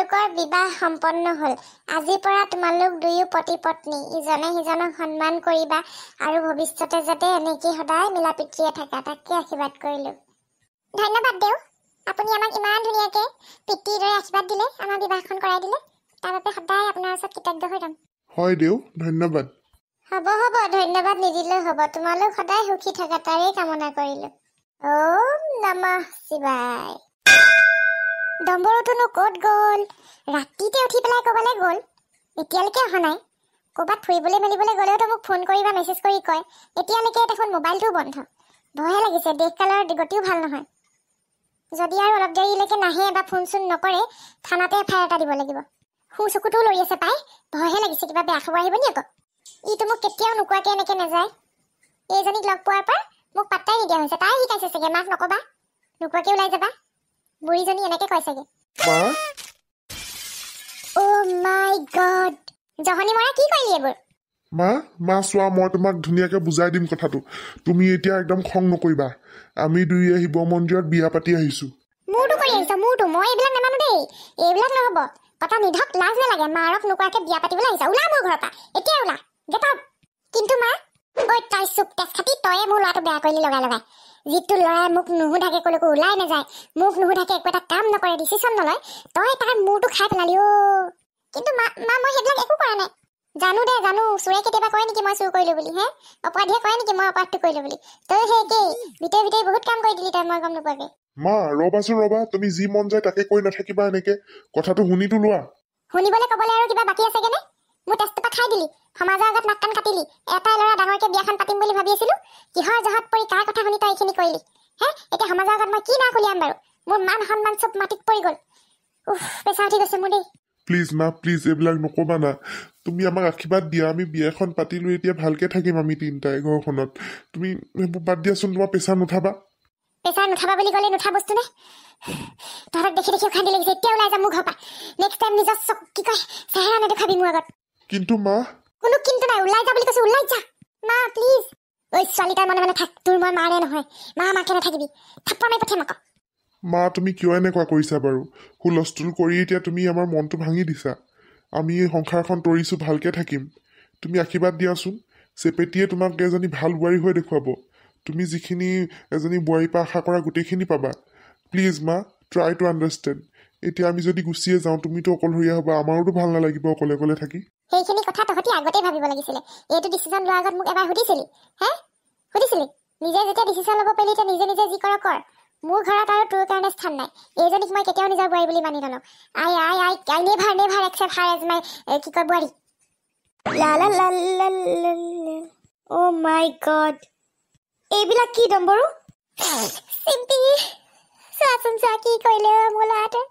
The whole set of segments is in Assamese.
তোমালোকৰ বিবাহ সম্পন্ন হ'ল। আজিৰ পৰা তোমালোক দুয়ো পতি পত্নী, ইজনে সিজনক সন্মান কৰিবা আৰু ভৱিষ্যতে যাতে এনেকৈ সদায় মিলা প্ৰীতিৰে থাকা, তাকে আশীৰ্বাদ কৰিলো। ধন্যবাদ দেউ, আপুনি আমাক ইমান ধুনীয়াকে পিতৃৰ দৰে আশীৰ্বাদ দিলে, আমাৰ বিবাহখন কৰাই দিলে, তাৰ বাবে সদায় আপোনাৰ ওচৰত কৃতজ্ঞ হৈ যাম। হয় দেউ, ধন্যবাদ। হ'ব ধন্যবাদ নিদিলেও হ'ব, তোমালোক সদায় সুখী থাকা তাৰেই কামনা কৰিলো। ওম নমঃ শিৱায়। ডম্বৰুটোনো ক'ত গ'ল? ৰাতিতে উঠি পেলাই ক'বালৈ গ'ল, এতিয়ালৈকে অহা নাই। ক'ৰবাত ফুৰিবলৈ মেলিবলৈ গ'লেওতো মোক ফোন কৰি বা মেছেজ কৰি কয়, এতিয়ালৈকে দেখোন মোবাইলটোও বন্ধ। ভয়হে লাগিছে, দেশকালৰ গতিও ভাল নহয়। যদি আৰু অলপ দেৰিলৈকে নাহে বা ফোন চোন নকৰে, থানাতে এফআইআৰ এটা দিব লাগিব। সু চকুটোও লৰি আছে পাই, ভয়হে লাগিছে কিবা বেয়া খবৰ আহিব নি আকৌ। ইটো মোক কেতিয়াও নোকোৱাকে এনেকে নাযায়। এইজনীক লগ পোৱাৰ পৰা মোক পাত্তাই নিদিয়া হৈছে, তাই শিকাইছে চাগে মাক নকবা, নোকোৱাকে ওলাই যাবা। বুঢ়ীজনী এনেকে কয় চাগে। অ' মাই গড, জহনী মৰা কি কৰিলি এইবোৰ? মা চোৱা, মই তোমাক ধুনীয়াকে বুজাই দিম কথাটো। তুমি এতিয়া একদম খং নকৰিবা। আমি দুয়ে শিৱ মন্দিৰত বিয়া পাতি আহিছো। মোৰতো কৰি আহিছ, মোৰতো। মই এইবিলাক নামানো দেই, এইবিলাক নহব। কথা নিধক, লাজ নালাগে। মাৰক নোকোৱাকে বিয়া পাতিবলৈ আহিছা, ওলা মোৰ ঘৰৰ পৰা, এতিয়া ওলা, গেট আউট। কিন্তু মা, ঐ তাই চুপ তেজ খাতি, তয়ে মোৰ ল'ৰাটো বেয়া কৰিলি লগাই লগাই। যিটো ল'ৰাই মোক নুসুধাকে কলৈকো ওলাই নাযায়, মোক নুসুধাকে একো এটা কাম নকৰে, ডিচিশ্যন নলয়, তই তাৰ মূৰটো খাই পেলালি অ'। কিন্তু মা মই সেইবিলাক একো কৰা নাই। জানো দে জানো, চোৰে কেতিয়াবা কয় নেকি মই চুৰ কৰিলো বুলি? হে, অপৰাধীয়ে কয় নেকি মই অপৰাধটো কৰিলো বুলি? তই সেই একেই, ভিতৰি বহুত কাম কৰি দিলি তই, মই গম নোপোৱাকে। মা ৰবাচোন ৰবা, তুমি যি মন যায় তাকে কৈ নাথাকিবা এনেকে, কথাটো শুনিতো লোৱা। শুনিবলৈ কবলৈ আৰু কিবা বাকী আছে কেনে? মোৰ তেজটোপা খাই দিলি, সমাজৰ আগত নাক কান কাটিলি। এটাই ল'ৰা ডাঙৰকে বিয়াখন পাতিম বুলি ভাবি আছিলো, কিহৰ জহত পৰি কাৰ কথা শুনি তই এইখিনি কৰিলি? হে, এতিয়া সমাজৰ আগত মই কি না কলিয়াম বাৰু? মোৰ মান সন্মান চব মাটিত পৰি গ'ল। পেচা উঠি গৈছে মোৰ দেই। প্লিজ মা, প্লিজ এইবিলাক নকবা না। তুমি আমাক আশীৰ্বাদ দিয়া, আমি বিয়াখন পাতিলো, এতিয়া ভালকে থাকিম আমি তিনিটাই ঘৰখনত। তুমি সেইবোৰ বাদ দিয়াচোন, তোমাৰ প্ৰেছাৰ নুঠাবা। প্ৰেছাৰ নুঠাবা বুলি ক'লে নুঠা বস্তু নে? তহঁতক দেখি অশান্তি লাগিছে, এতিয়া ওলাই যাম মোৰ ঘৰৰ পৰা। নেক্সট টাইম নিজৰ কি কয় চেহেৰা নেদেখাবি মোৰ আগত। কিন্তু মা, কোনো কিন্তু নাই, ওলাই যা বুলি কৈছো, ওলাই যা মা প্লিজ। ঐ ছোৱালীটাৰ মনে মনে থাক, তোৰ মই মাৰে নহয়, মাকে নাথাকিবি, থাপ্পৰ মাৰি পঠিয়াম আকৌ। মা তুমি কিয় এনেকুৱা কৰিছা বাৰু? হুলস্থুল কৰি এতিয়া তুমি আমাৰ মনটো ভাঙি দিছা। আমি এই সংসাৰখন তৰিছো, ভালকে থাকিম। তুমি আশীৰ্বাদ দিয়াচোন, চেপেটিয়ে তোমাক এজনী ভাল বোৱাৰী হৈ দেখুৱাব। তুমি যিখিনি এজনী বোৱাৰীৰ পৰা আশা কৰা গোটেইখিনি পাবা। প্লিজ মা, ট্ৰাই টু আণ্ডাৰষ্টেণ্ড। এতিয়া আমি যদি গুচিয়ে যাওঁ, তুমিতো অকলশৰীয়া হ'বা, আমাৰোতো ভাল নালাগিব অকলে অকলে থাকি। সেইখিনি কথা তহঁতি আগতেই ভাবিব লাগিছিলে। এইটো ডিচিশ্যন লোৱাৰ আগত মোক এবাৰ সুধিছিলি? সুধিছিলি? নিজে যেতিয়া ডিচিশ্যন ল'ব পাৰিলি, এতিয়া নিজে যি কৰ কৰ। মোৰ ঘৰত আৰু তোৰ কাৰণে স্থান নাই। এইজনীক মই কেতিয়াও নিজৰ বোৱাৰী বুলি মানি নলওঁ। আই নেভাৰ একচেপ্ট হাৰ এজ মাই কি কয় বোৱাৰী। অ' মাই গড, এইবিলাক কি ডম্বৰু? চিম্পি, চোৱাচোন চোৱা কি কৰিলে মোৰ ল'ৰাটোৱে।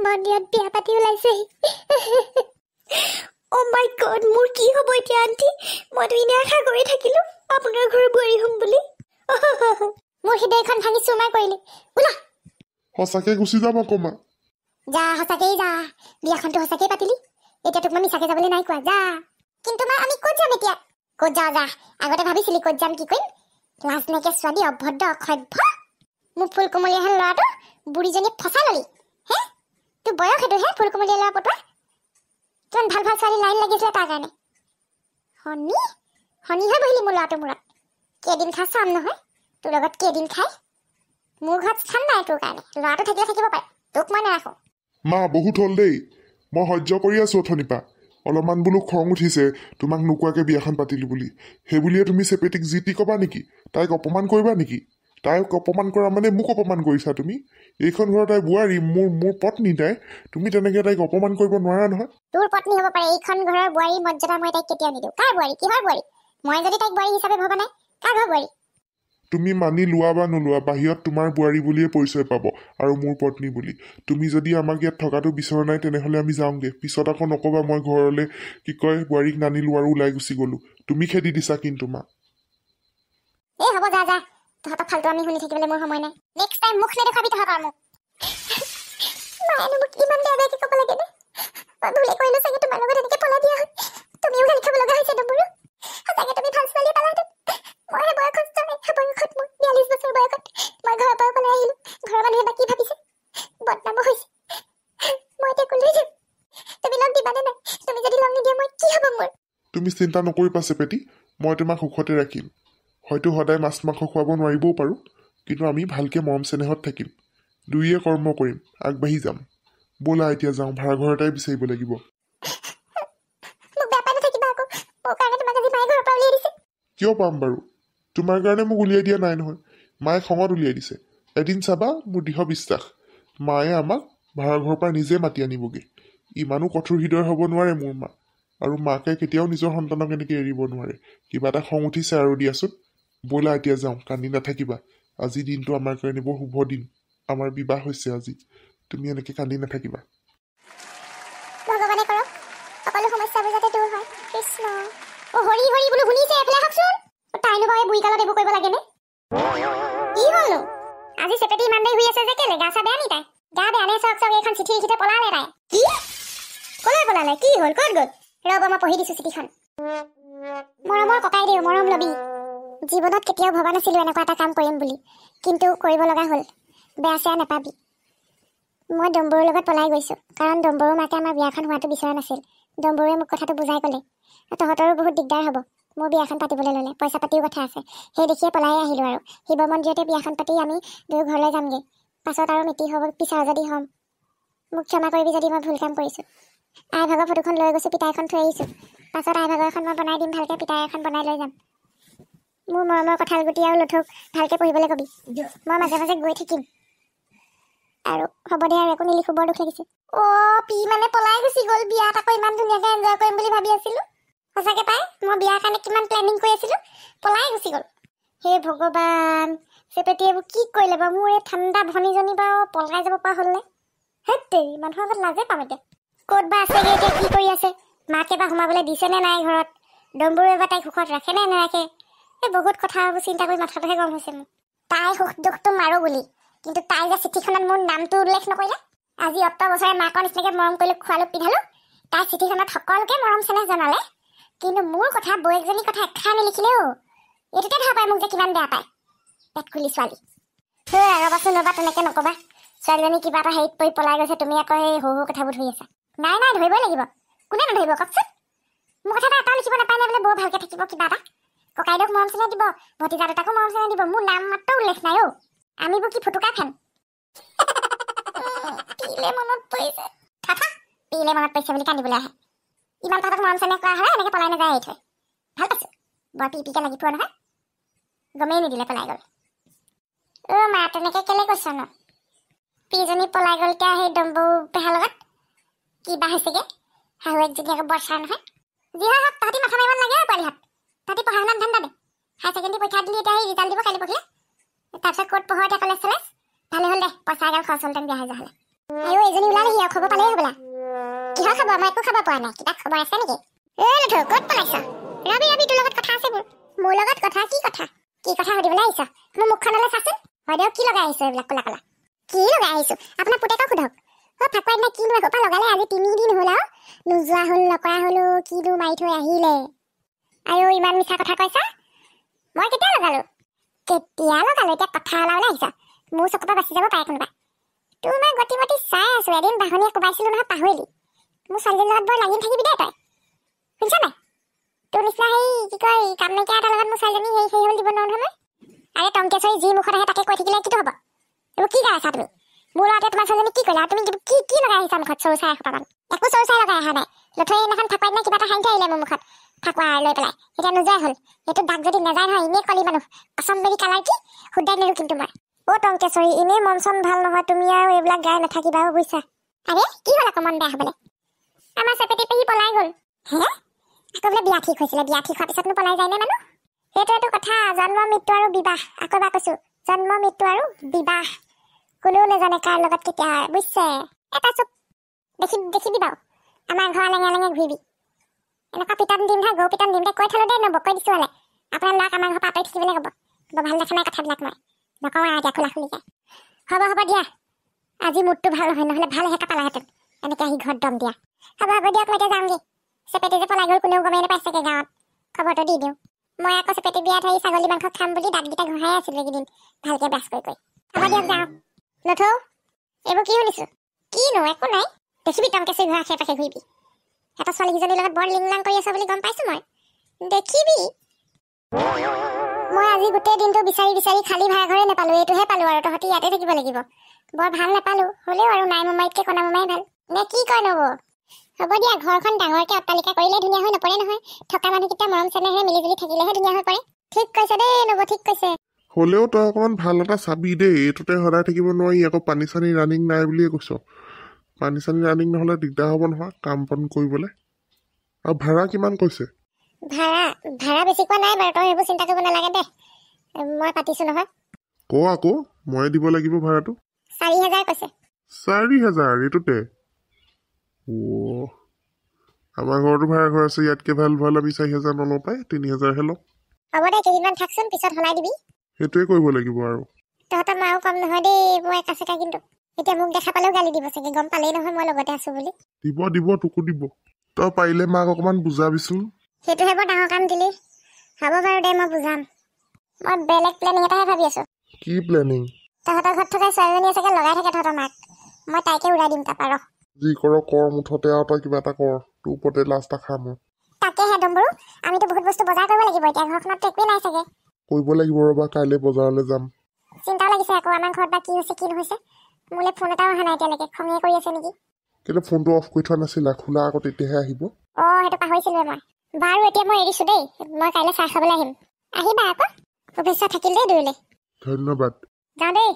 মন্দিৰত বিয়া পাতি ওলাইছেহি। অ' মাই গড, মোৰ কি হ'ব এতিয়া আণ্টি? মইতো এনে আশা কৰি থাকিলো আপোনাৰ ঘৰৰ বোৱাৰী হ'ম বুলি। মোৰ হৃদয়খন ভাঙি চুৰমাৰ কৰিলি। ওলা, সঁচাকে গুচি যাম আকৌ মা। যা, সঁচাকেই যা, বিয়াখনতো সঁচাকেই পাতিলি, এতিয়া তোক মই মিছাকে যাবলৈ নাই কোৱা, যা। কিন্তু মা আমি ক'ত যাম এতিয়া? ক'ত যাওঁ যা, আগতে ভাবিছিলি ক'ত যাম কি কৰিম? লাজ নাইকিয়া ছোৱালী, অভদ্ৰ অসভ্য, মোৰ ফুল কোমলীয়া হেন ল'ৰাটো বুঢ়ীজনীয়ে ফচাই ললি। হে, তোৰ বয়স সেইটো হে ফুল কোমলীয়া ল'ৰা পতোৱা? কিমান ভাল ছোৱালী লাইন লাগিছিলে তাৰ কাৰণে। শনিহে বহিলি মোৰ ল'ৰাটোৰ মূৰত। কেইদিন খাই চাম নহয় তোৰ লগত, কেইদিন খাই। মোৰ ঘৰত স্থান নাই তোৰ কাৰণে, ল'ৰাটো থাকিলে থাকিব পাৰে, তোক মই নাৰাখো। মা বহুত হ'ল দেই, মই সহ্য কৰি আছো অথনিৰ পৰা। অলপমান বোলো খং উঠিছে তোমাক নোকোৱাকে বিয়াখন পাতিলো বুলি। সেইবুলিয়ে তুমি চেপেটিক যি টি কবা নেকি? তাইক অপমান কৰিবা নেকি? তাইক অপমান কৰা মানে মোক অপমান কৰিছা তুমি। এইখন ঘৰৰ তাই বোৱাৰী, মোৰ পত্নী তাই। তুমি তেনেকে তাইক অপমান কৰিব নোৱাৰা নহয়। তোৰ পত্নী হ'ব পাৰে, এইখন ঘৰৰ বোৱাৰী মৰ্যাদা মই তাইক কেতিয়াও নিদিওঁ। কাৰ বোৱাৰী, কিহৰ বোৱাৰী? মই যদি তাইক বোৱাৰী হিচাপে ভবা নাই, কাৰ ঘৰ বোৱাৰী? তুমি মানি লোৱা বা নোলোৱা, বাহিৰত তোমাৰ বোৱাৰী বুলিয়ে পৰিচয় পাব আৰু মোৰ পত্নী বুলি। তুমি যদি আমাক ইয়াত থকাটো বিচৰা নাই, তেনেহলে আমি যাওঁগে। পিছত আকৌ নকবা মই ঘৰলে কি কয় বোৱাৰীক নানিলো আৰু ওলাই গুচি গলো। তুমি খেদি দিছা কিন্তু মা। এই হ'ব যা, তহঁতক ফাল্টু আমি শুনি থাকিবলৈ মোৰ সময় নাই। নেক্সট টাইম মুখ নেদেখাবি তহঁতৰ মোক। মায়েনো মোক ইমান বেয়াকে ক'ব লাগে নে? মই ভুলে কৰিলো চাগে, তোমাৰ লগত এনেকে পলাই দিয়া হ'ল। তুমিও গালি খাব লগা হৈছে ডম্বৰু। সঁচাকে তুমি ভাল ছোৱালী পালাহেঁতেন। মই সেই বয়সত মোৰ 42 বছৰ বয়সত মই ঘৰৰ পৰা ওলাই আহিলো। ঘৰৰ মানুহে বা কি ভাবিছে? বদ হৈছে মই এতিয়া কলৈ যাম তুমি লগ দিবানে নাই তুমি যদি লগ নিদিয়া মই কি হ'ব মোৰ তুমি চিন্তা নকৰিবা চেপেটি মই তোমাক সুখতে ৰাখিম হয়তো সদায় মাছ মাংস খুৱাব নোৱাৰিবও পাৰোঁ কিন্তু আমি ভালকৈ মৰম চেনেহত থাকিম দুয়ে কৰ্ম কৰিম আগবাঢ়ি যাম ব'লা এতিয়া যাওঁ ভাড়াঘৰ এটাই বিচাৰিব লাগিব মোক বেয়া পাই নাথাকিবা আকৌ মোৰ কাৰণে তোমাক আজি মায়ে ঘৰৰ পৰা উলিয়াই দিছে কিয় পাম বাৰু তোমাৰ কাৰণে মোক উলিয়াই দিয়া নাই নহয় মায়ে খঙত উলিয়াই দিছে এদিন চাবা মোৰ দৃঢ় বিশ্বাস মায়ে আমাক ভাড়াঘৰৰ পৰা নিজে মাতি আনিবগৈ ইমানো কঠোৰ হৃদয় হ'ব নোৱাৰে মোৰ মা আৰু মাকে কেতিয়াও নিজৰ সন্তানক এনেকৈ এৰিব নোৱাৰে কিবা এটা খং উঠিছে আৰু দিয়াচোন ব'লা এতিয়া যাওঁ কান্দি নাথাকিবা আজি দিনটো আমাৰ কাৰণে বৰ শুভ দিন আমাৰ বিবাহ হৈছে আজি তুমি এনেকৈ কান্দি নাথাকিবা ভগৱানে কৰক সকলো সমস্যাবোৰ যাতে দূৰ হয় কৃষ্ণ হৰি হৰি বোলো শুনিছে এফালে আহকচোন তাইনো বাৰু বুঢ়ী কালত এইবোৰ কৰিব লাগেনে কি হ'লনো আজি চেপেটি ইমান দেৰি শুই আছে যে কেলে গা চা বেয়া নি তাই গা বেয়া নে চক চক এইখন চিঠি লিখিতে পলালে তাই কি কলৈ পলালে কি হ'ল ক'ত গ'ল ৰ'ব মই পঢ়ি দিছোঁ চিঠিখন মৰমৰ ককাই দেউ মৰম লবি জীৱনত কেতিয়াও ভবা নাছিলোঁ এনেকুৱা এটা কাম কৰিম বুলি কিন্তু কৰিব লগা হ'ল বেয়া চেয়া নাপাবি মই ডম্বৰুৰ লগত পলাই গৈছোঁ কাৰণ ডম্বৰুৰ মাকে আমাৰ বিয়াখন হোৱাটো বিচৰা নাছিল ডম্বৰুৱে মোক কথাটো বুজাই ক'লে তহঁতৰো বহুত দিগদাৰ হ'ব মোৰ বিয়াখন পাতিবলৈ ল'লে পইচা পাতিও কথা আছে সেই দেখিয়ে পলাই আহিলোঁ আৰু শিৱ মন্দিৰতে বিয়াখন পাতি আমি দুয়ো ঘৰলৈ যামগৈ পাছত আৰু মিতি হ'ব পিছাৰ যদি হ'ম মোক ক্ষমা কৰিবি যদি মই ভুল কাম কৰিছোঁ আই ভাগৰ ফটোখন লৈ গৈছোঁ পিতা এখন থৈ আহিছোঁ পাছত আই ভাগৰ এখন মই বনাই দিম ভালকৈ পিতা এখন বনাই লৈ যাম মোৰ মৰমৰ কঁঠাল গুটি আৰু লুঠুক ভালকৈ পঢ়িবলৈ কবি মই মাজে মাজে গৈ থাকিম আৰু হ'ব দে আৰু একো নিলিখো বৰ দুখ লাগিছে পি মানে পলাই গুচি গ'ল বিয়াত আকৌ ইমান ধুনীয়াকৈ এনজয় কৰিম বুলি ভাবি আছিলোঁ সঁচাকৈ পাই মই বিয়াৰ কাৰণে কিমান প্লেনিং কৰি আছিলোঁ পলাই গুচি গ'ল হে ভগৱান চেপেটি এইবোৰ কি কৰিলে বাৰু মোৰ এই ঠাণ্ডা ভনীজনী বাৰু পলাই যাব পৰা হ'লনে হেত মানুহৰ আগত লাজে পাম এতিয়া ক'ত বা আছেগৈ এতিয়া কি কৰি আছে মাকে বা সোমাবলৈ দিছেনে নাই ঘৰত ডম্বৰুৱে বা তাইক সুখত ৰাখে নে নাৰাখে এই বহুত কথাবোৰ চিন্তা কৰি মাথাটোহে গৰম হৈছে মোৰ তাই সুখ দুখটো মাৰোঁ বুলি কিন্তু তাই যে চিঠিখনত মোৰ নামটো উল্লেখ নকৰিলে আজি 8 বছৰে মাকৰ নিচিনাকৈ মৰম কৰিলোঁ খোৱালোঁ পিন্ধালোঁ তাই চিঠিখনত সকলোকে মৰম চেনেহ জনালে কিন্তু মোৰ কথা বৌয়েকজনীৰ কথা এষাৰ নিলিখিলেও এইটোতে ধৰা পায় মোক যে কিমান বেয়া পায় পেট খুলি ছোৱালী ৰ'বাচোন ৰ'বা তেনেকৈ নক'বা ছোৱালীজনী কিবা এটা হেৰিত পৰি পলাই গৈছে তুমি আকৌ সেই সৰু সৰু কথাবোৰ ধৰি আছা নাই নাই ধৰিবই লাগিব কোনে নধৰিব কওকচোন মোৰ কথা এটা লিখিব নাপায় নে বোলে বৰ ভালকৈ থাকিব কিবা এটা ককাইদেউক মৰম চেনেহ দিব ভতিজা দুটাকো মৰম চেনেহ দিব মোৰ নাম মাত্ৰ উল্লেখ নাই আমিবোৰ কি ফুটুকা ফেন পিলে মনত পৰিছে পিলে মনত পৰিছে বুলি কান্দিবলৈ আহে ইমান তাহাঁতক মৰম চেনেহ কৰা হ'লে এনেকৈ পলাই নাযায় এৰি থৈ ভাল পাইছোঁ বৰ পিপিকে লাগি পোৱা নহয় গমেই নিদিলে পলাই গ'ল মা তেনেকৈ কেলৈ কৈছ ন পিজনী পলাই গ'ল এতিয়া সেই ডম্বৰু পেহাৰ লগত কিবা হৈছেগৈ শাহুৱেকজনী আকৌ বৰ্ষাৰ নহয় যি হয় হওক তাহাঁতি মাথা মাৰিব লাগে আৰু পোৱালিহঁত তাহাঁতি পঢ়া শুনাত ধান্দা দে হায়াৰ ছেকেণ্ডেৰী পৰীক্ষা দিলি এতিয়া সেই ৰিজাল্ট দিব কাইলৈ পঢ়িলে তাৰপিছত ক'ত পঢ়ো এতিয়া কলেজ চলেজ ভালে হ'ল দে পইচা এগাল খৰচ হ'ল বিয়া হৈ যোৱা হ'লে আৰু এইজনী ওলালেহি আৰু খবৰ পালেই হ'বলা কিহৰ খবৰ মই একো খবৰ পোৱা নাই কিবা খবৰ আছে নেকি লুঠু ক'ত পলাইছ ৰবি তোৰ লগত কথা আছে মোৰ লগত কথা কি কথা সুধিবলৈ আহিছ মোৰ মুখখনলৈ চাচোন হয় দিয়ক কি লগাই আহিছ এইবিলাক ক'লা ক'লা কি লগাই আহিছোঁ আপোনাৰ পুতেকক সোধক ফাকুৱাই দিনা কিনো এসোপা লগালে আজি 3 দিন হ'ল আৰু নোযোৱা হ'ল নকৰা হ'লো কিনো মাৰি থৈ আহিলে আৰু ইমান মিছা কথা কৈছা মই কেতিয়া লগালো এতিয়া কথা ওলাবলৈ আহিছা মোৰ চকুৰ পৰা বাচি যাব পাৰে কোনোবা তোৰ মই গতি মতি চাই আছো এদিন বাহনীয়ে কোবাইছিলো নহয় পাহৰিলি মোৰ ছোৱালীজনীৰ লগত বৰ লাগি থাকিবি দেই তই শুনিছ নাই তোৰ নিচিনা সেই কি কয় কাম নাইকিয়া এটাৰ লগত মোৰ ছোৱালীজনী সেই হ'ল দিব নোৱাৰো নহয় আৰে টংকেশ্বৰী যি মুখত আহে তাকে কৈ থাকিলে কিটো হ'ব এইবোৰ কি গাই আছা তুমি মোৰ ল'ৰাটোৱে তোমাৰ ছোৱালীজনী কি কৰিলা তুমি কি লগাই আহিছা মুখত চৰু চাই এসোপামান একো চৰু চাই লগাই অহা নাই লঠুৱে সেইদিনাখন ফাকুৱাই দিনা কিবা এটা হাঁহি থৈ আহিলে মোৰ মুখত ফাকুৱা লৈ পেলাই এতিয়া নোযোৱাই হ'ল এইটো দাগ যদি নাযায় নহয় এনেই কলি মানুহ অচম্বেৰী কালাৰ কি শুদ্ধাই নিলো কিন্তু মই টংকেশ্বৰী এনেই মন চন ভাল নহয় তুমি আৰু এইবিলাক গাই নাথাকিবা বুজিছা আৰে কি হ'ল আকৌ মন বেয়া হ'বলৈ আমাৰ চেপেটি পেহী পলাই গ'ল হে আকৌ বোলে বিয়া ঠিক হৈছিলে বিয়া ঠিক হোৱাৰ পিছতনো পলাই যায়নে মানুহ সেইটোৱেতো কথা জন্ম মৃত্যু আৰু বিবাহ আকৌ এবাৰ কৈছোঁ জন্ম মৃত্যু আৰু বিবাহ কোনেও নাজানে কাৰ লগত কেতিয়া হয় বুজিছে এটা চুপ দেখিবি বাৰু আমাৰ ঘৰ লেঙে লেঙে ঘূৰিবি এনেকুৱা পিটন দিম নহয় গৰু পিটন দিম কৈ থলোঁ দেই নবকৈ দিছোঁ হ'লে আপোনাৰ ল'ৰাক আমাৰ ঘৰ পৰা আঁতৰি থাকিবলৈ ক'ব বৰ ভাল দেখা নাই কথাবিলাক মই নকওঁ আৰু এতিয়া খোলা খুলিকৈ হ'ব দিয়া আজি মুডটো ভাল নহয় নহ'লে ভালহে কাপালাহেঁতেন এনেকৈ আহি ঘৰত দম দিয়া হ'ব দিয়ক মই এতিয়া যামগৈ চেপেটি যে পলাই গ'ল কোনেও গমেই নাপাইছেগৈ গাঁৱত খবৰটো দি দিওঁ মই আকৌ চেপেটি বিয়াত আহি ছাগলী মাংস খাম বুলি দাঁতকেইটা ঘঁহাই আছিলোঁ এইকেইদিন ভালকৈ ব্ৰাছ কৰি হ'ব দিয়ক যাওঁ লঠৌ এইবোৰ কি শুনিছোঁ কিনো একো নাই দেখিবি টংকে চুই ঘৰ আশে পাশে ঘূৰিবি এটা ছোৱালীকেইজনীৰ লগত বৰ লিংলাং কৰি আছ বুলি গম পাইছো মই দেখিবি মই আজি গোটেই দিনটো বিচাৰি বিচাৰি খালী ভাড়া ঘৰে নাপালো এইটোহে পালো আৰু তহঁতি ইয়াতে থাকিব লাগিব বৰ ভাল নাপালো হ'লেও আৰু নাই মমাইতকৈ কণা মমাই ভাল নে কি কয় নব হ'ব দিয়া ঘৰখন ডাঙৰকৈ অট্টালিকা কৰিলে ধুনীয়া হৈ নপৰে নহয় থকা মানুহকেইটা মৰম চেনেহে মিলিজুলি থাকিলেহে ধুনীয়া হৈ পৰে ঠিক কৈছে দেই নব ঠিক কৈছে হ'লেও তই অকণমান ভাল এটা চাবি দেই এইটোতে সদায় থাকিব নোৱাৰি আকৌ পানী চানী ৰানিং নাই বুলিয়ে কৈছ পানী চানী ৰানিং নহ'লে দিগদাৰ হ'ব নহয় কাম বন কৰিবলৈ আৰু ভাড়া কিমান কৈছে ভাড়া বেছি কোৱা নাই বাৰু তই সেইবোৰ চিন্তা কৰিব নালাগে দে মই পাতিছো নহয় আকৌ ময়ে দিব লাগিব ভাড়াটো 4,000 কৈছে 4,000 এইটোতে আমাৰ ঘৰতো ভাড়া ঘৰ আছে ইয়াতকৈ ভাল ভাল আমি 4,000 নলওঁ পাই 3,000হে লওঁ হ'ব দে কেইদিনমান থাকচোন পিছত সলাই দিবি সেইটোৱে কৰিব লাগিব আৰু তহঁতৰ মাও কম নহয় দেই মই একা চেকা কিন্তু এতিয়া মোক দেখা পালেও গালি দিব চাগে গম পালেই নহয় মই লগতে আছো বুলি দিব তোকো দিব তই পাৰিলে মাক অকণমান বুজাবিচোন সেইটোহে বৰ ডাঙৰ কাম দিলি হ'ব বাৰু দে মই বুজাম মই বেলেগ প্লেনিং এটাহে ভাবি আছো কি প্লেনিং তহঁতৰ ঘৰত থকা ছোৱালীজনীয়ে চাগে লগাই থাকে তহঁতৰ মাক মই তাইকে উৰাই দিম তাৰপৰা ৰহ যি কৰ মুঠতে আৰু তই কিবা এটা কৰ তোৰ ওপৰতে লাষ্ট আশা মোৰ তাকেহে ডম্বৰু আমিতো বহুত বস্তু বজাৰ কৰিব লাগিব এতিয়া ঘৰখনততো একোৱেই নাই চাগে কৰিব লাগিব ৰ'বা কাইলৈ বজাৰলৈ যাম চিন্তাও লাগিছে আকৌ আমাৰ ঘৰত বা কি হৈছে কি নহৈছে মোলৈ ফোন এটাও অহা নাই এতিয়ালৈকে খঙে কৰি আছে নেকি কিন্তু ফোনটো অফ কৰি থোৱা নাছিলা খোলা আকৌ তেতিয়াহে আহিব সেইটো পাহৰিছিলোৱে মই বাৰু এতিয়া মই এৰিছো দেই মই কাইলৈ চাহ খাবলৈ আহিম আহিবা আকৌ শুভেচ্ছা থাকিল দেই দুয়োলৈ ধন্যবাদ যাওঁ দেই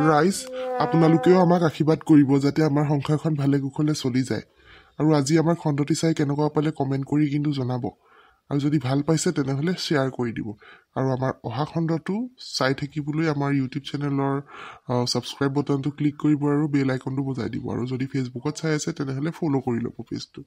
ৰাইজ আপোনালোকেও আমাক আশীৰ্বাদ কৰিব যাতে আমাৰ সংসাৰখন ভালে কুশলে চলি যায় আৰু আজি আমাৰ খণ্ডটি চাই কেনেকুৱা পালে কমেণ্ট কৰি কিন্তু জনাব আৰু যদি ভাল পাইছে তেনেহ'লে শ্বেয়াৰ কৰি দিব আৰু আমাৰ অহা খণ্ডটো চাই থাকিবলৈ আমাৰ ইউটিউব চেনেলৰ ছাবস্ক্ৰাইব বটনটো ক্লিক কৰিব আৰু বেল আইকনটো বজাই দিব আৰু যদি ফেচবুকত চাই আছে তেনেহ'লে ফ'ল' কৰি ল'ব পেজটো